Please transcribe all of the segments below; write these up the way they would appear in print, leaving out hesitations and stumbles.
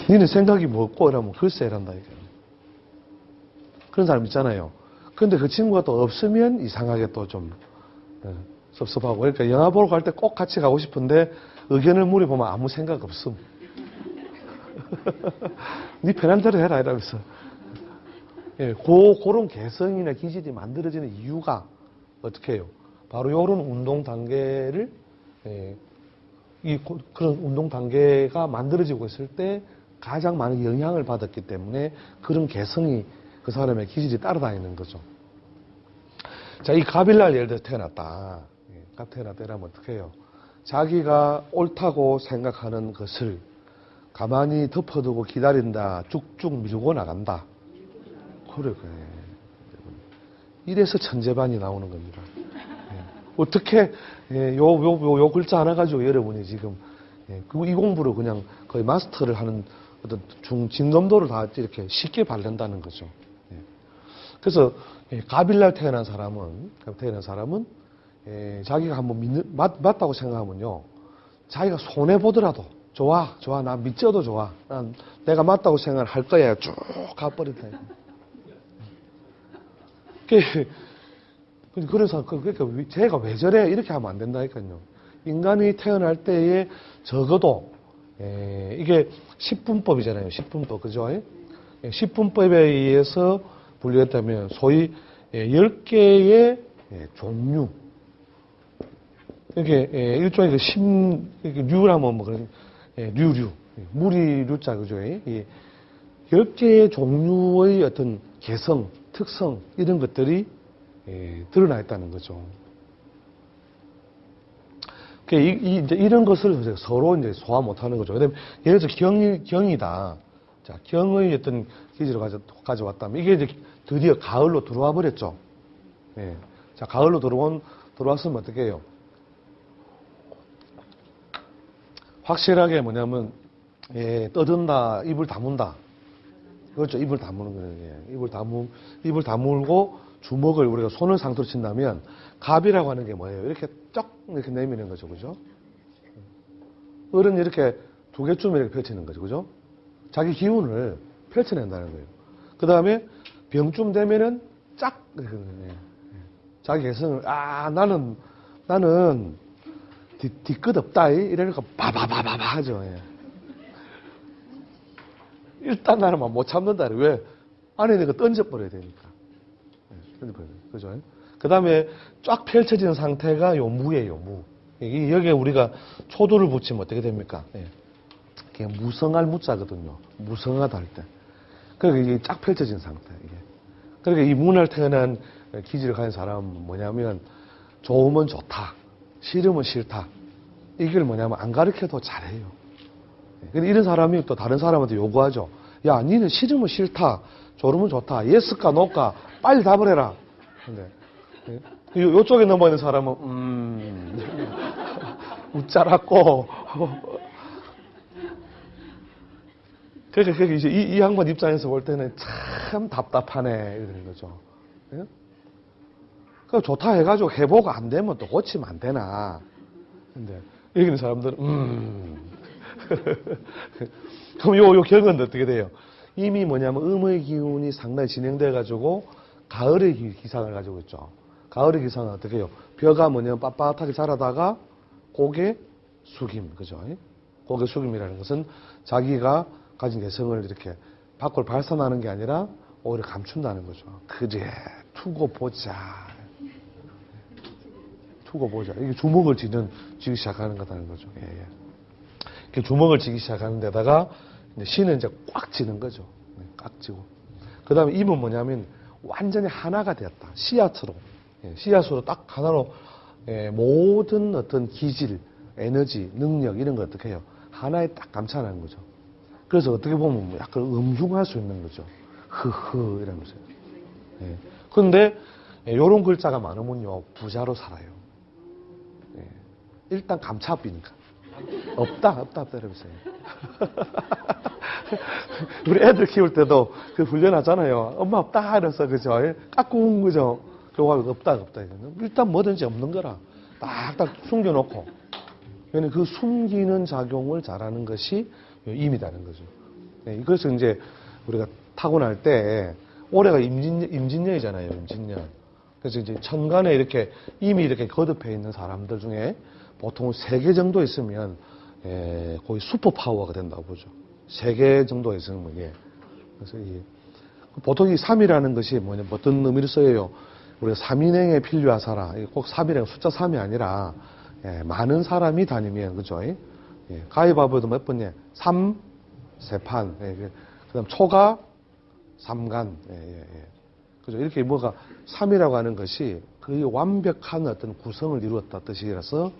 니는 생각이 뭐고? 이러면 글쎄 이란다. 그런 사람 있잖아요. 근데 그 친구가 또 없으면 이상하게 또 좀 섭섭하고. 그러니까 영화 보러 갈 때 꼭 같이 가고 싶은데 의견을 물어보면 아무 생각 없음. 니 편한 대로 해라 이러면서. 예, 그런 개성이나 기질이 만들어지는 이유가 어떻게 해요? 바로 이런 운동 단계를 그런 운동 단계가 만들어지고 있을 때 가장 많은 영향을 받았기 때문에 그런 개성이 그 사람의 기질이 따라다니는 거죠. 자, 이 갑일날 예를 들어 태어났다. 태어났다 이러면 어떻게 해요? 자기가 옳다고 생각하는 것을 가만히 덮어두고 기다린다. 쭉쭉 밀고 나간다. 그래. 이래서 천재반이 나오는 겁니다. 어떻게 요 글자 하나 가지고 여러분이 지금 이 공부를 그냥 거의 마스터를 하는 어떤 중진검도를 다 이렇게 쉽게 바른다는 거죠. 그래서 갑일날 태어난 사람은 자기가 한번 맞다고 생각하면요, 자기가 손해 보더라도 좋아 나 믿져도 좋아, 난 내가 맞다고 생각을 할 거야 쭉 가버린다. 그래서 그러니까 쟤가 왜 저래 이렇게 하면 안 된다니까요. 인간이 태어날 때에 적어도 이게 10분법이잖아요. 10분법 그죠? 10분법에 의해서 분류했다면 소위 10개의 종류. 이게 일종의 류라면 뭐 그런 류 무리 류자 그죠? 10개의 종류의 어떤 개성, 특성 이런 것들이 드러나 있다는 거죠. 이제 이런 것을 서로 이제 소화 못하는 거죠. 예를 들어 경이다. 자, 경의 어떤 기질을 가져왔다면 이게 이제 드디어 가을로 들어와 버렸죠. 자, 가을로 들어왔으면 어떻게 해요? 확실하게 뭐냐면 떠든다, 입을 다문다. 그렇죠. 입을 다무는 거예요. 입을 다물고 주먹을 우리가 손을 상태로 친다면 갑이라고 하는 게 뭐예요? 이렇게 쩍 이렇게 내미는 거죠. 그죠? 을은 이렇게 두 개쯤 이렇게 펼치는 거죠. 그죠? 자기 기운을 펼쳐낸다는 거예요. 그 다음에 병쯤 되면은 짝 자기 개성을 나는 뒤끝 없다 이러니까 바바바바바 하죠. 일단 나는 못 참는다. 왜? 안에 있는 거 던져버려야 되니까. 그죠? 그 다음에 쫙 펼쳐지는 상태가 요 무예요, 무. 여기에 우리가 초도를 붙이면 어떻게 됩니까? 이게 무성할 무자거든요. 무성하다 할 때. 그러니까 이게 쫙 펼쳐진 상태, 이게. 그러니까 이 무날 태어난 기질을 가진 사람은 뭐냐면, 좋으면 좋다. 싫으면 싫다. 이걸 뭐냐면, 안 가르쳐도 잘해요. 근데 이런 사람이 또 다른 사람한테 요구하죠. 야, 니는 싫으면 싫다. 좋으면 좋다. 예스까 노까. 빨리 답을 해라. 근데 요쪽에 넘어있는 사람은 웃자랐고 그러니까 이제 이 양반 입장에서 볼 때는 참 답답하네 이러는 거죠. 그 좋다 해가지고 해보고 안 되면 또 고치면 안 되나. 근데 여기 있는 사람들은 그럼 요 결과는 어떻게 돼요? 이미 뭐냐면 음의 기운이 상당히 진행돼가지고 가을의 기상을 가지고 있죠. 가을의 기상은 어떻게 해요? 벼가 뭐냐면 빳빳하게 자라다가 고개 숙임, 그죠? 고개 숙임이라는 것은 자기가 가진 개성을 이렇게 밖으로 발산하는 게 아니라 오히려 감춘다는 거죠. 그래, 두고 보자. 이게 주먹을 쥐기 시작하는 거다는 거죠. 이렇게 주먹을 쥐기 시작하는 데다가 이제 신은 이제 꽉 쥐는 거죠. 꽉 쥐고. 그 다음에 입은 뭐냐면 완전히 하나가 되었다. 씨앗으로 딱 하나로 모든 어떤 기질, 에너지, 능력 이런 거 어떻게 해요? 하나에 딱 감춰하는 거죠. 그래서 어떻게 보면 약간 음흉할 수 있는 거죠. 흐흐 이러면서요. 그런데 이런 글자가 많으면요 부자로 살아요. 일단 감차비니까. 없다 이러면서요. 우리 애들 키울 때도 그 훈련하잖아요. 엄마 없다 이래서 그죠? 까꿍 그죠? 그거 없다. 일단 뭐든지 없는 거라 딱딱 숨겨놓고. 그 숨기는 작용을 잘하는 것이 임이라는 거죠. 그래서 이제 우리가 타고날 때 올해가 임진년이잖아요. 임진년. 그래서 이제 천간에 이렇게 이미 이렇게 거듭해 있는 사람들 중에 보통 3개 정도 있으면 거의 슈퍼파워가 된다고 보죠. 3개 정도 있으면 그래서 보통 이 3이라는 것이 뭐냐, 어떤 의미를 써요? 우리가 3인행에 필요하사라. 꼭 3이라는 숫자 3이 아니라 많은 사람이 다니면 그죠? 가위바위보도 몇 번이에요? 3, 세판. 그다음 초가 3간. 그죠? 이렇게 뭐가 3이라고 하는 것이 거의 완벽한 어떤 구성을 이루었다 뜻이라서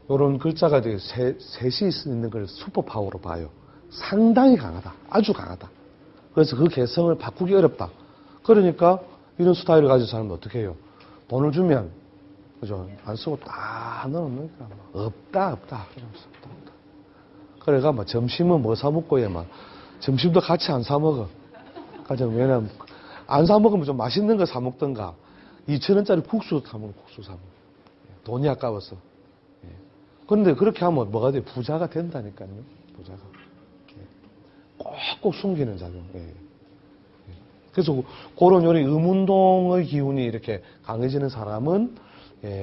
이런 글자가 셋이 있는 걸 슈퍼파워로 봐요. 상당히 강하다. 아주 강하다. 그래서 그 개성을 바꾸기 어렵다. 그러니까 이런 스타일을 가진 사람은 어떻게 해요? 돈을 주면 그죠? 안 쓰고 딱 넣어놓으니까 없다. 그래가 뭐 점심은 뭐 사 먹고 막 점심도 같이 안 사 먹어. 왜냐면 안 사 먹으면 좀 맛있는 거 사 먹던가 2,000원짜리 국수 사 먹으면 국수 사 먹어. 돈이 아까워서. 그런데 그렇게 하면 뭐가 돼? 부자가 된다니까요. 부자가. 꼭꼭 숨기는 작용. 그래서 그런 요리 음운동의 기운이 이렇게 강해지는 사람은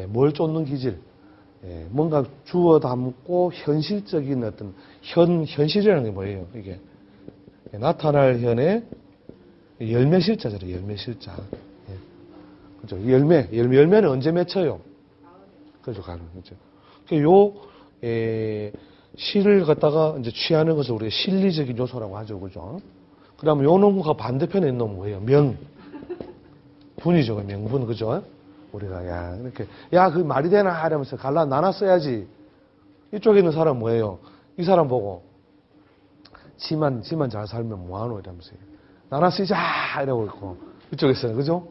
뭘 쫓는 기질, 뭔가 주워 담고 현실적인 어떤 현실이라는 게 뭐예요? 이게 나타날 현의 열매실자잖아요. 열매실자. 그죠? 열매는 언제 맺혀요? 그죠? 가는 거죠. 요 시를 갖다가 이제 취하는 것을 우리가 실리적인 요소라고 하죠. 그죠? 그러면 요 놈과 반대편에 있는 놈은 뭐예요? 분이죠. 명분. 그죠? 우리가, 이렇게, 그 말이 되나? 이러면서 나눴어야지. 이쪽에 있는 사람 뭐예요? 이 사람 보고, 지만 잘 살면 뭐하노? 이러면서요. 나눠쓰자! 이러고 있고, 이쪽에서는, 그죠?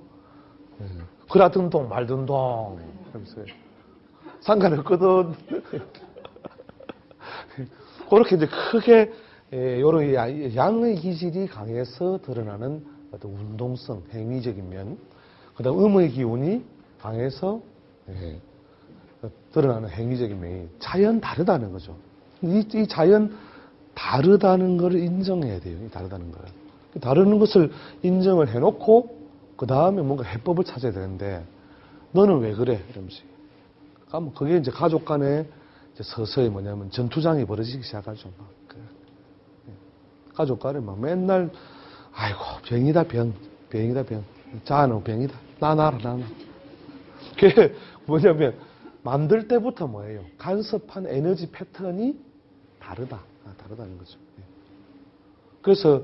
그라든 동, 말든 동. 이러면서요. 상관없거든. 그렇게 이제 크게, 요런 양의 기질이 강해서 드러나는 어떤 운동성, 행위적인 면, 그 다음 음의 기운이 강해서 드러나는 행위적인 면이 자연 다르다는 거죠. 이 자연 다르다는 걸 인정해야 돼요. 이 다르다는 걸. 다르는 것을 인정을 해놓고 그 다음에 뭔가 해법을 찾아야 되는데 너는 왜 그래? 이러면서. 그러면 그게 이제 가족 간에 이제 서서히 뭐냐면 전투장이 벌어지기 시작하죠. 가족 간에 막 맨날 아이고 병이다 병. 자는 병이다. 나나라. 그게 뭐냐면 만들 때부터 뭐예요? 간섭한 에너지 패턴이 다르다는 거죠. 그래서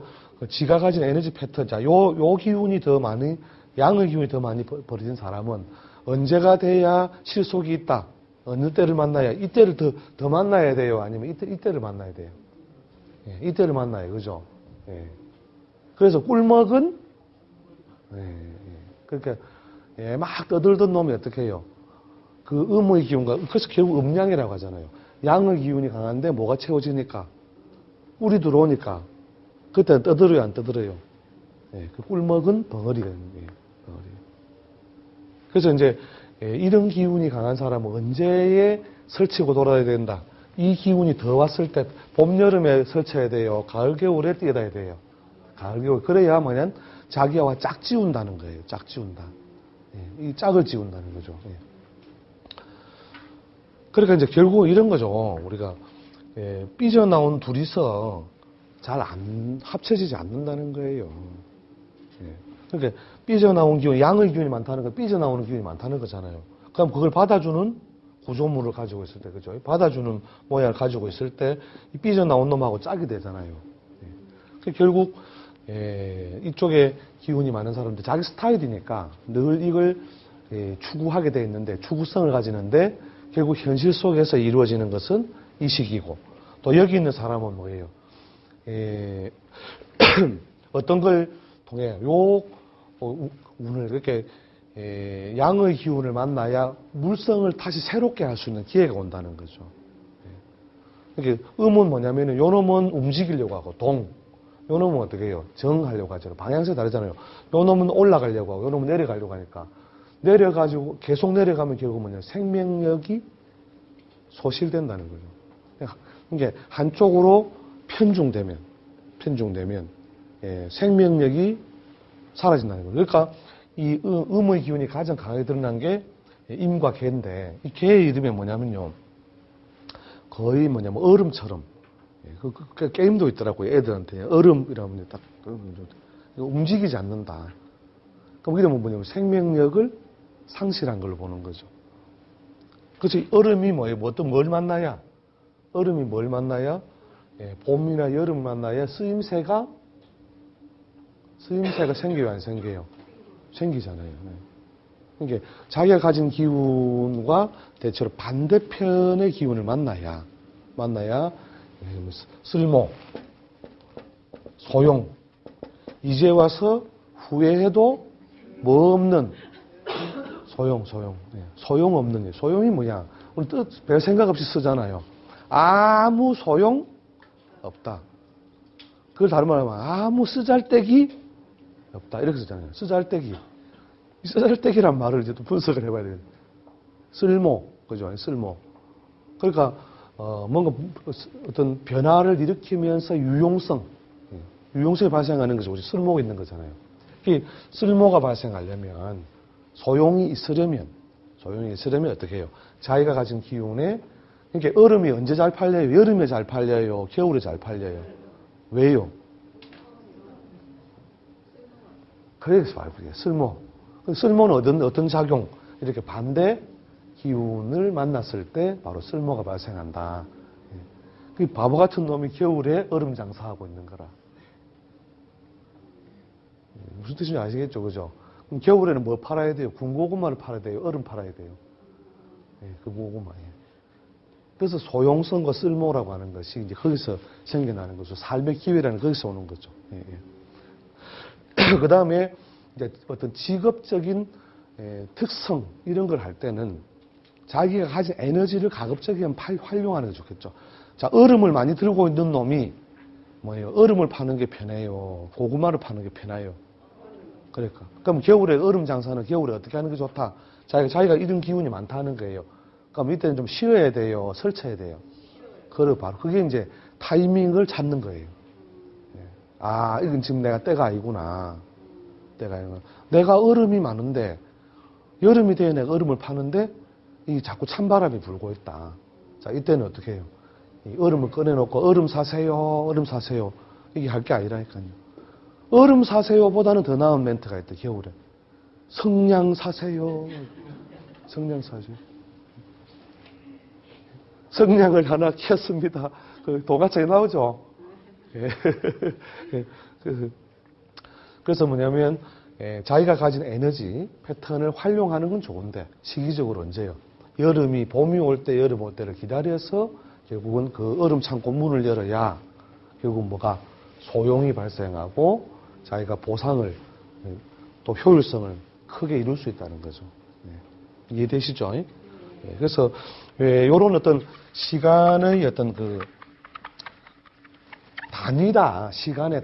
지가 가진 에너지 패턴, 요 기운이 더 많이, 양의 기운이 더 많이 벌어진 사람은 언제가 돼야 실속이 있다. 어느 때를 만나야, 이때를 더 만나야 돼요? 아니면 이때를 만나야 돼요? 이때를 만나요. 그죠? 그래서 꿀먹은, 그러니까, 막 떠들던 놈이 어떻게 해요? 그 음의 기운과, 그래서 결국 음양이라고 하잖아요. 양의 기운이 강한데 뭐가 채워지니까? 꿀이 들어오니까. 그때는 떠들어요, 안 떠들어요? 그 꿀먹은 벙어리가 있는 거예요. 벙어리. 그래서 이제, 이런 기운이 강한 사람은 언제에 설치고 돌아야 된다. 이 기운이 더 왔을 때, 봄, 여름에 설쳐야 돼요. 가을, 겨울에 뛰어다야 돼요. 가을, 겨울. 그래야 뭐냐면 자기와 짝 지운다는 거예요. 짝 지운다. 이 짝을 지운다는 거죠. 그러니까 이제 결국 이런 거죠. 우리가 삐져나온 둘이서 잘 안 합쳐지지 않는다는 거예요. 그러니까 삐져나온 기운, 양의 기운이 많다는 건 삐져나오는 기운이 많다는 거잖아요. 그럼 그걸 받아주는 구조물을 가지고 있을 때, 그죠? 받아주는 모양을 가지고 있을 때 이 삐져나온 놈하고 짝이 되잖아요. 그러니까 결국 이쪽에 기운이 많은 사람들 자기 스타일이니까 늘 이걸 추구하게 돼 있는데 추구성을 가지는데 결국 현실 속에서 이루어지는 것은 이식이고 또 여기 있는 사람은 뭐예요? 어떤 걸 통해 운을 이렇게 양의 기운을 만나야 물성을 다시 새롭게 할 수 있는 기회가 온다는 거죠. 이게 음은 뭐냐면은 요 놈은 움직이려고 하고 요 놈은 어떻게 해요? 정하려고 하잖아요. 방향성이 다르잖아요. 요 놈은 올라가려고 하고 요 놈은 내려가려고 하니까 내려가지고 계속 내려가면 결국 뭐냐 생명력이 소실된다는 거죠. 이게 한쪽으로 편중되면 편중되면 생명력이 사라진다는 거예요. 그러니까 이 음의 기운이 가장 강하게 드러난 게 임과 개인데 이 개의 이름이 뭐냐면요. 거의 뭐냐면 얼음처럼 그 게임도 있더라고요. 애들한테 얼음이라면 딱 움직이지 않는다. 그럼 이러면 뭐냐면 생명력을 상실한 걸로 보는 거죠. 그렇죠. 얼음이 뭐예요? 뭘 만나야? 얼음이 뭘 만나야? 봄이나 여름을 만나야 쓰임새가 생겨요, 안 생겨요? 생기잖아요. 그러니까 자기가 가진 기운과 대체로 반대편의 기운을 만나야 쓸모, 소용, 이제 와서 후회해도 뭐 없는 소용. 소용 없는 일. 소용이 뭐냐? 우리 별 생각 없이 쓰잖아요. 아무 소용 없다. 그걸 다른 말로 하면 아무 쓰잘데기 없다. 이렇게 쓰잖아요. 쓰잘데기. 이 쓰잘데기란 말을 이제 또 분석을 해봐야 돼요. 쓸모. 그죠? 쓸모. 그러니까, 뭔가 어떤 변화를 일으키면서 유용성이 발생하는 것이 우리 쓸모가 있는 거잖아요. 이 쓸모가 발생하려면 소용이 있으려면 어떻게 해요? 자기가 가진 기운에 그러니까 얼음이 언제 잘 팔려요? 여름에 잘 팔려요? 겨울에 잘 팔려요? 왜요? 그래서 말이에요. 쓸모. 쓸모는 어떤 작용? 이렇게 반대 기운을 만났을 때 바로 쓸모가 발생한다. 그 바보 같은 놈이 겨울에 얼음 장사하고 있는 거라. 무슨 뜻인지 아시겠죠? 그죠? 그럼 겨울에는 뭐 팔아야 돼요? 군고구마를 팔아야 돼요? 얼음 팔아야 돼요? 그 고구마. 그래서 소용성과 쓸모라고 하는 것이 이제 거기서 생겨나는 거죠. 삶의 기회라는 거기서 오는 거죠. 그 다음에 이제 어떤 직업적인 특성 이런 걸 할 때는 자기가 가진 에너지를 가급적이면 활용하는 게 좋겠죠. 자, 얼음을 많이 들고 있는 놈이 뭐예요? 얼음을 파는 게 편해요? 고구마를 파는 게 편해요? 그러니까. 그럼 겨울에 얼음 장사는 겨울에 어떻게 하는 게 좋다? 자기가 이런 기운이 많다는 거예요. 그럼 이때는 좀 쉬어야 돼요? 설쳐야 돼요? 그래, 바로. 그게 이제 타이밍을 찾는 거예요. 아, 이건 지금 내가 때가 아니구나. 내가 얼음이 많은데, 여름이 돼야 내가 얼음을 파는데, 이게 자꾸 찬바람이 불고 있다. 자, 이때는 어떻게 해요? 이 얼음을 꺼내놓고, 얼음 사세요. 이게 할 게 아니라니까요. 얼음 사세요 보다는 더 나은 멘트가 있다, 겨울에. 성냥 사세요. 성냥을 하나 켰습니다. 그 동화책에 나오죠? 그래서 뭐냐면, 자기가 가진 에너지 패턴을 활용하는 건 좋은데, 시기적으로 언제요? 봄이 올 때, 여름 올 때를 기다려서 결국은 그 얼음 창고 문을 열어야 결국 뭐가 소용이 발생하고 자기가 보상을 또 효율성을 크게 이룰 수 있다는 거죠. 이해되시죠? 그래서 이런 어떤 시간의 어떤 그 단위다. 시간의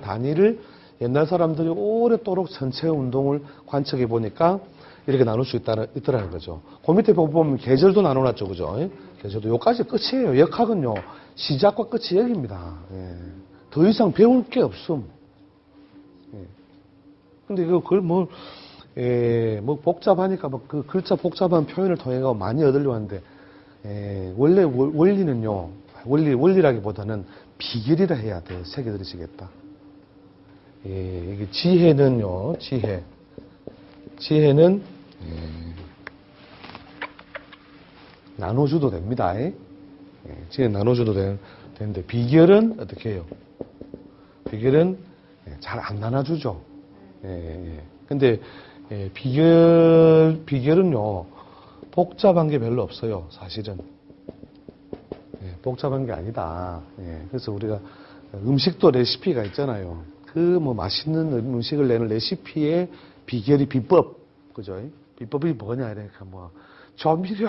단위를 옛날 사람들이 오랫도록 전체 운동을 관측해 보니까 이렇게 나눌 수 있더라는 거죠. 그 밑에 보면 계절도 나눠놨죠. 그죠? 계절도 여기까지 끝이에요. 역학은요. 시작과 끝이 여기입니다. 더 이상 배울 게 없음. 근데 그걸 뭐 복잡하니까 그 글자 복잡한 표현을 통해 많이 얻으려고 하는데, 원래 원리는요, 원리라기보다는 비결이라 해야 돼요. 새겨 들으시겠다. 이게 지혜는요, 지혜는, 나눠줘도 됩니다. 지혜 나눠줘도 되는데, 비결은 어떻게 해요? 비결은 잘 안 나눠주죠. 근데, 비결은요, 복잡한 게 별로 없어요, 사실은. 복잡한 게 아니다. 그래서 우리가 음식도 레시피가 있잖아요. 그 맛있는 음식을 내는 레시피의 비법, 그죠? 비법이 뭐냐, 이러니까 조미료,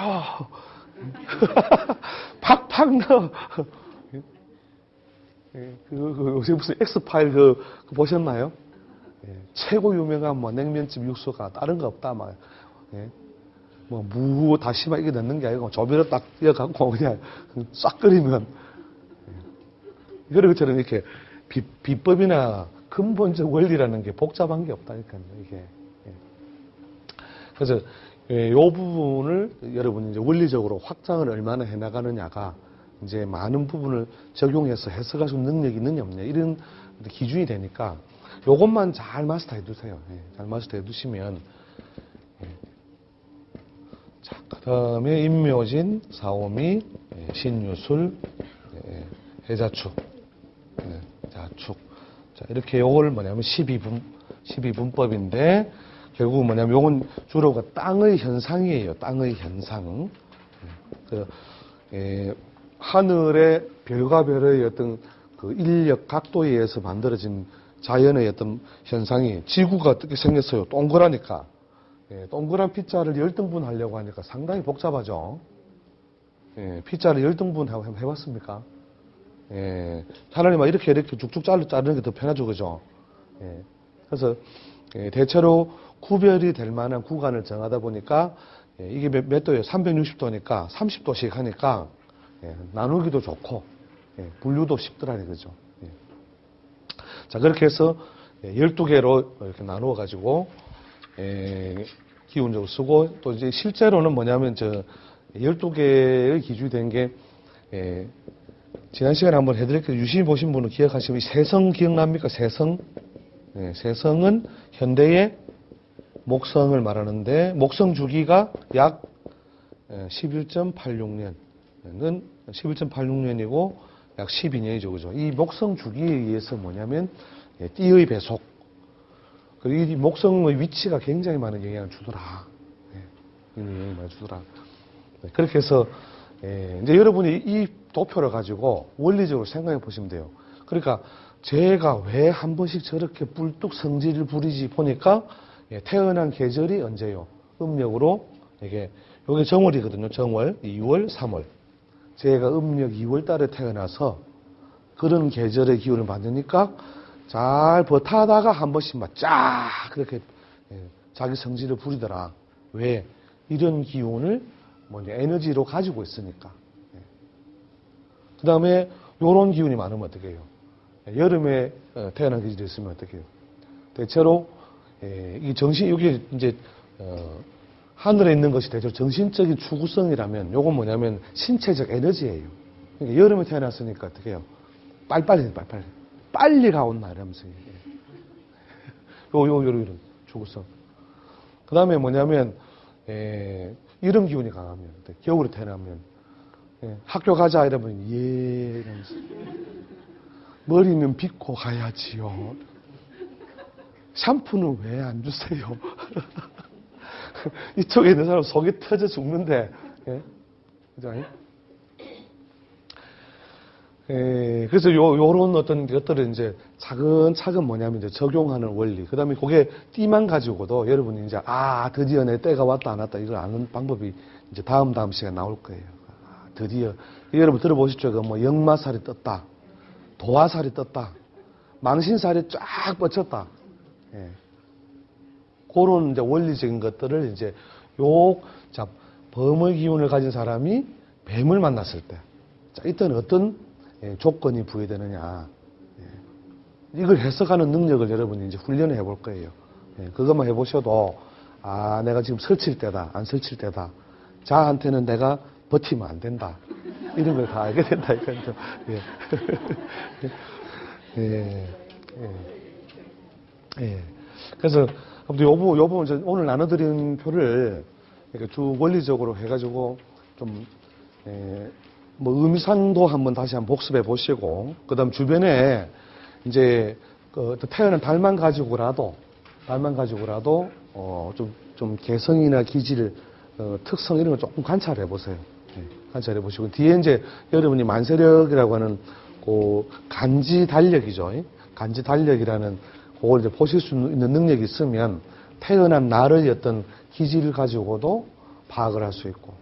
팍팍 넣어. 요새 무슨 엑스파일 그거 보셨나요? 최고 유명한 냉면집 육수가 다른 거 없다, 무, 다시마 이게 넣는 게 아니고 조미료 딱 이어갖고 그냥 싹 끓이면 그런 것처럼 이렇게 비법이나 근본적 원리라는 게 복잡한 게 없다니까요, 이게. 예. 그래서, 이 부분을 여러분이 이제 원리적으로 확장을 얼마나 해나가느냐가 이제 많은 부분을 적용해서 해석할 수 있는 능력이 있느냐 없느냐 이런 기준이 되니까 요것만 잘 마스터 해두세요. 예. 잘 마스터 해두시면. 예. 자, 그 다음에 임묘진, 사오미, 예, 신유술, 예, 해자축, 예, 자축. 자, 이렇게 요걸 뭐냐면 12분법인데, 결국 뭐냐면 요건 주로 그 땅의 현상이에요. 땅의 현상. 그, 하늘의 별과 별의 어떤 그 인력 각도에 의해서 만들어진 자연의 어떤 현상이 지구가 어떻게 생겼어요. 동그라니까. 예, 동그란 피자를 10등분 하려고 하니까 상당히 복잡하죠. 예, 피자를 10등분 하고 해봤습니까? 예, 차라리 막 이렇게 쭉쭉 자르는 게 더 편하죠, 그죠? 예, 그래서, 예, 대체로 구별이 될 만한 구간을 정하다 보니까, 예, 이게 몇 도예요? 360도니까 30도씩 하니까, 예, 나누기도 좋고, 예, 분류도 쉽더라, 그죠? 예. 자, 그렇게 해서, 예, 12개로 이렇게 나누어가지고, 예, 기본적으로 쓰고, 또 이제 실제로는 뭐냐면, 12개의 기준이 된 게, 예, 지난 시간에 한번 해드릴게요. 유심히 보신 분은 기억하시면, 세성 기억납니까? 세성? 예, 세성은 현대의 목성을 말하는데, 목성 주기가 약 11.86년은 11.86년이고, 약 12년이죠. 그죠? 이 목성 주기에 의해서 뭐냐면, 예, 띠의 배속. 그리고 이 목성의 위치가 굉장히 많은 영향을 주더라. 예, 영향을 많이 주더라. 네, 그렇게 해서, 예, 이제 여러분이 이 도표를 가지고 원리적으로 생각해 보시면 돼요. 그러니까 제가 왜 한 번씩 저렇게 뿔뚝 성질을 부리지 보니까, 예, 태어난 계절이 언제요? 음력으로, 이게 정월이거든요. 정월, 2월, 3월. 제가 음력 2월 달에 태어나서 그런 계절의 기운을 받으니까 잘 버타다가 한 번씩 막 쫙 그렇게, 예, 자기 성질을 부리더라. 왜? 이런 기운을 에너지로 가지고 있으니까. 예. 그 다음에 요런 기운이 많으면 어떻게 해요? 예, 여름에 태어난 계절이 있으면 어떻게 해요? 대체로, 예, 이 여기 이제 하늘에 있는 것이 대체로 정신적인 추구성이라면 요건 뭐냐면 신체적 에너지예요. 그러니까 여름에 태어났으니까 어떻게 해요? 빨리 가온나 이러면서. 이런 추구성. 그 다음에 뭐냐면, 이런 기운이 강하면, 겨울에 태어나면, 예, 학교 가자 이러면, 예, 이러면서. 머리는 빗고 가야지요. 샴푸는 왜 안 주세요? 이쪽에 있는 사람 속이 터져 죽는데, 예? 그죠? 예, 그래서 요런 어떤 것들을 이제 차근차근 뭐냐면 이제 적용하는 원리. 그 다음에 그게 띠만 가지고도 여러분이 이제, 드디어 내 때가 왔다 안 왔다 이걸 아는 방법이 이제 다음 시간에 나올 거예요. 드디어. 여러분 들어보셨죠? 역마살이 떴다. 도화살이 떴다. 망신살이 쫙 뻗쳤다. 예. 그런 이제 원리적인 것들을 이제 범의 기운을 가진 사람이 뱀을 만났을 때. 자, 이때는 어떤, 예, 조건이 부여되느냐. 예. 이걸 해석하는 능력을 여러분이 이제 훈련을 해볼 거예요. 예. 그것만 해보셔도, 내가 지금 설칠 때다, 안 설칠 때다. 자한테는 내가 버티면 안 된다. 이런 걸 다 알게 된다, 이거죠. 예. 예. 예. 예. 그래서, 요 부분, 오늘 나눠드린 표를 쭉 원리적으로 해가지고 좀, 의미상도 한번 다시 한번 복습해 보시고, 그 다음 주변에 이제, 태어난 달만 가지고라도, 좀 개성이나 기질, 특성 이런 걸 조금 관찰해 보세요. 관찰해 보시고, 뒤에 이제 여러분이 만세력이라고 하는 간지 달력이죠. 간지 달력이라는 그걸 이제 보실 수 있는 능력이 있으면 태어난 날의 어떤 기질을 가지고도 파악을 할 수 있고,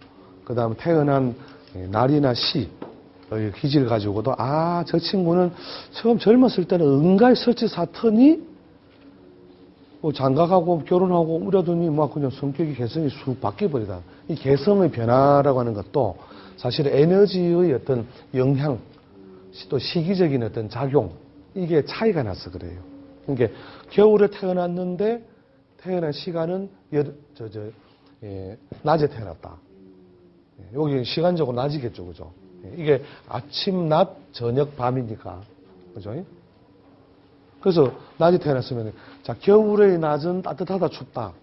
그 다음에 태어난 날이나 시의 기질을 가지고도 저 친구는 처음 젊었을 때는 은가의 설치사터니 장가가고 결혼하고 이러더니 막 그냥 성격이 개성이 쑥 바뀌어버리다. 이 개성의 변화라고 하는 것도 사실 에너지의 어떤 영향, 또 시기적인 어떤 작용, 이게 차이가 나서 그래요. 그러니까 겨울에 태어났는데 태어난 시간은 낮에 태어났다. 여기 시간적으로 낮이겠죠, 그죠? 이게 아침, 낮, 저녁, 밤이니까, 그죠? 그래서 낮에 태어났으면, 자, 겨울의 낮은 따뜻하다, 춥다.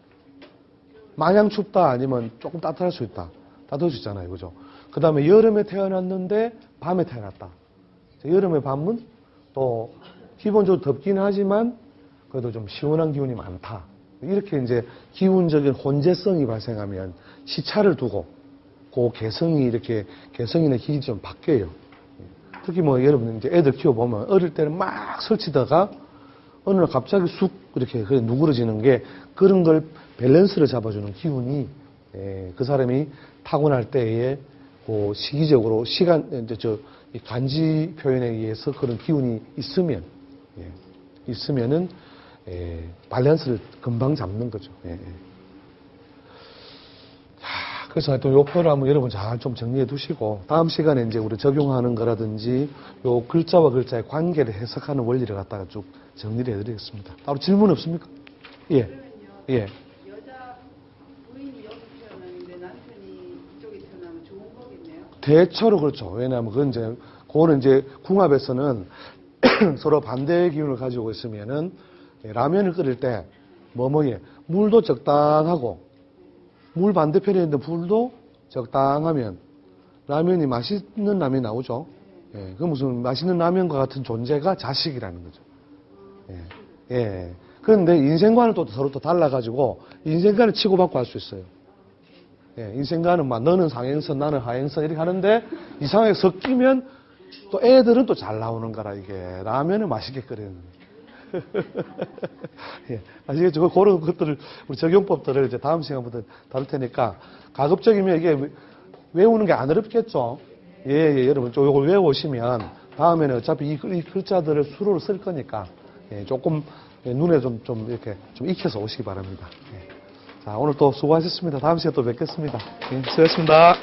마냥 춥다, 아니면 조금 따뜻할 수 있다. 따뜻할 수 있잖아요, 그죠? 그 다음에 여름에 태어났는데 밤에 태어났다. 여름의 밤은 또 기본적으로 덥긴 하지만 그래도 좀 시원한 기운이 많다. 이렇게 이제 기운적인 혼재성이 발생하면 시차를 두고 그 개성이 이렇게 개성이나 기질이 좀 바뀌어요. 특히 뭐 여러분 이제 애들 키워보면 어릴 때는 막 설치다가 어느 날 갑자기 쑥 이렇게 누그러지는 게 그런 걸 밸런스를 잡아주는 기운이 그 사람이 타고날 때에 그 시기적으로 시간 이제 이 간지 표현에 의해서 그런 기운이 있으면 있으면은 밸런스를 금방 잡는 거죠. 자, 그래서 하여튼 요 표를 한번 여러분 잘 좀 정리해 두시고 다음 시간에 이제 우리 적용하는 거라든지 요 글자와 글자의 관계를 해석하는 원리를 갖다가 쭉 정리를 해드리겠습니다. 따로 질문 없습니까? 예. 예. 여자 부인이 여기 태어나는데 남편이 이쪽에 태어나면 좋은 거겠네요. 대체로 그렇죠. 왜냐하면 그거는 이제 궁합에서는 서로 반대의 기운을 가지고 있으면은 라면을 끓일 때 물도 적당하고 물 반대편에 있는 불도 적당하면 라면이 맛있는 라면이 나오죠. 예, 그 무슨 맛있는 라면과 같은 존재가 자식이라는 거죠. 예. 그런데 인생관은 또 서로 또 달라가지고 인생관을 치고받고 할 수 있어요. 예, 인생관은 막 너는 상행선 나는 하행선 이렇게 하는데 이상하게 섞이면 또 애들은 또 잘 나오는 거라 이게 라면을 맛있게 끓이는. 예, 아시겠죠? 그런 것들을 우리 적용법들을 이제 다음 시간부터 다룰 테니까 가급적이면 이게 외우는 게 안 어렵겠죠? 예, 여러분 이걸 외우시면 다음에는 어차피 이 글자들을 수로를 쓸 거니까 조금 눈에 좀 이렇게 좀 익혀서 오시기 바랍니다. 자, 오늘 또 수고하셨습니다. 다음 시간에 또 뵙겠습니다. 수고하셨습니다.